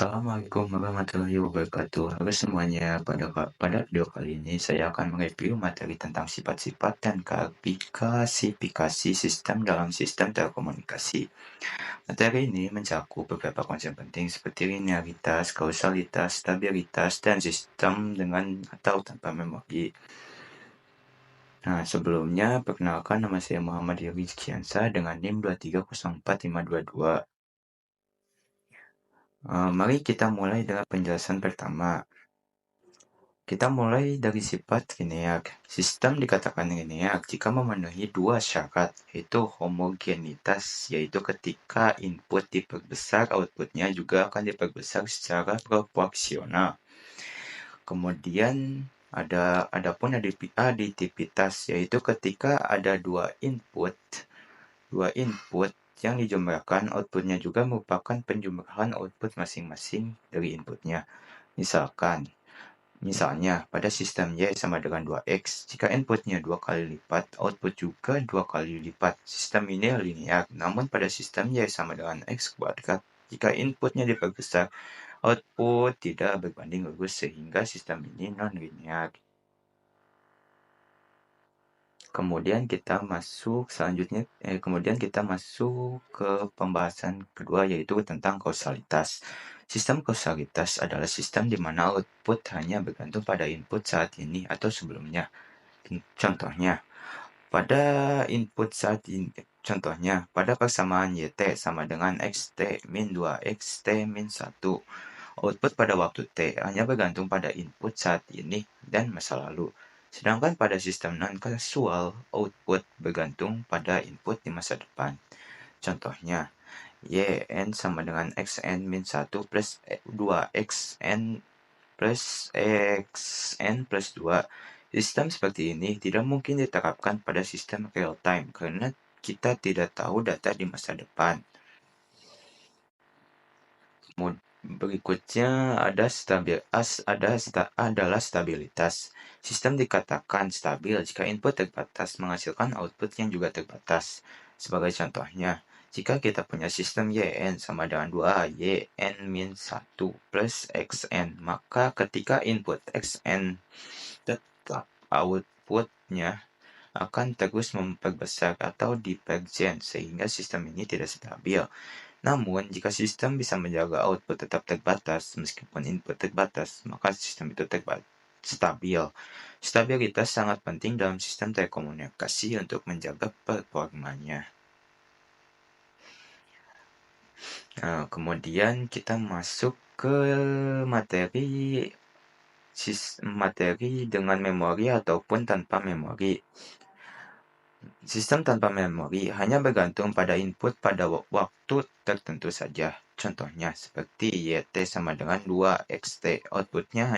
Assalamualaikum warahmatullahi wabarakatuh. Halo semuanya, pada video kali ini saya akan mereview materi tentang sifat-sifat dan klasifikasi sistem dalam sistem telekomunikasi. Materi ini mencakup beberapa konsep penting seperti linearitas, kausalitas, stabilitas, dan sistem dengan atau tanpa memori. Nah, sebelumnya, perkenalkan nama saya Muhammad Rizkiansa dengan NIM 2304522. Mari kita mulai dengan penjelasan pertama. Kita mulai dari sifat linear. Sistem dikatakan linear jika memenuhi dua syarat, yaitu homogenitas, yaitu ketika input diperbesar, outputnya juga akan diperbesar secara proporsional. Kemudian adapun aditivitas, yaitu ketika ada dua input yang dijumlahkan, outputnya juga merupakan penjumlahan output masing-masing dari inputnya. Misalnya, pada sistem Y sama dengan 2X, jika inputnya 2 kali lipat, output juga 2 kali lipat. Sistem ini linear, namun pada sistem Y sama dengan X kuadrat, jika inputnya diperbesar, output tidak berbanding lurus sehingga sistem ini non-linear. Kemudian kita masuk ke pembahasan kedua, yaitu tentang kausalitas. Sistem kausalitas adalah sistem di mana output hanya bergantung pada input saat ini atau sebelumnya. Contohnya, pada persamaan YT sama dengan XT min 2XT min 1. Output pada waktu T hanya bergantung pada input saat ini dan masa lalu. Sedangkan pada sistem non-kasual, output bergantung pada input di masa depan. Contohnya, YN sama dengan XN min 1 plus 2XN plus XN plus 2. Sistem seperti ini tidak mungkin diterapkan pada sistem real time karena kita tidak tahu data di masa depan. Berikutnya adalah stabilitas. Sistem dikatakan stabil jika input terbatas menghasilkan output yang juga terbatas. Sebagai contohnya, jika kita punya sistem YN sama dengan 2 YN min 1 plus XN, maka ketika input XN tetap, outputnya akan terus memperbesar atau divergen sehingga sistem ini tidak stabil. Namun, jika sistem bisa menjaga output tetap terbatas meskipun input terbatas, maka sistem itu stabil. Stabilitas sangat penting dalam sistem telekomunikasi untuk menjaga performanya. Nah, kemudian kita masuk ke materi dengan memori ataupun tanpa memori. Sistem tanpa memori hanya bergantung pada input pada waktu tertentu saja. Contohnya seperti YT sama dengan 2XT. Outputnya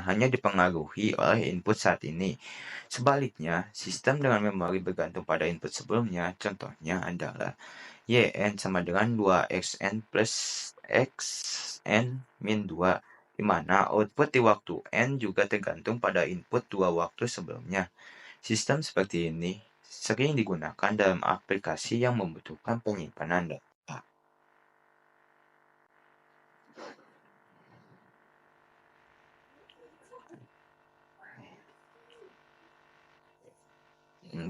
hanya dipengaruhi oleh input saat ini. Sebaliknya, sistem dengan memori bergantung pada input sebelumnya. Contohnya adalah YN sama dengan 2XN plus XN min 2, di mana output di waktu N juga tergantung pada input dua waktu sebelumnya. Sistem seperti ini sering digunakan dalam aplikasi yang membutuhkan penyimpanan data.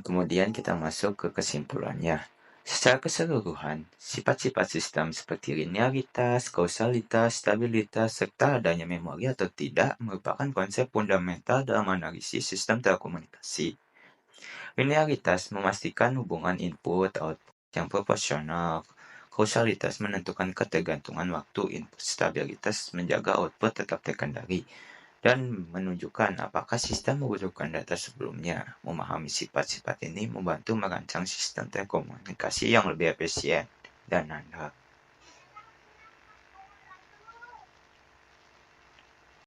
Kemudian kita masuk ke kesimpulannya. Secara keseluruhan, sifat-sifat sistem seperti linearitas, kausalitas, stabilitas, serta adanya memori atau tidak merupakan konsep fundamental dalam analisis sistem telekomunikasi. Linearitas memastikan hubungan input-output yang proporsional. Kausalitas menentukan ketergantungan waktu input. Stabilitas menjaga output tetap terkendali dan menunjukkan apakah sistem membutuhkan data sebelumnya. Memahami sifat-sifat ini membantu merancang sistem telekomunikasi yang lebih efisien dan handal.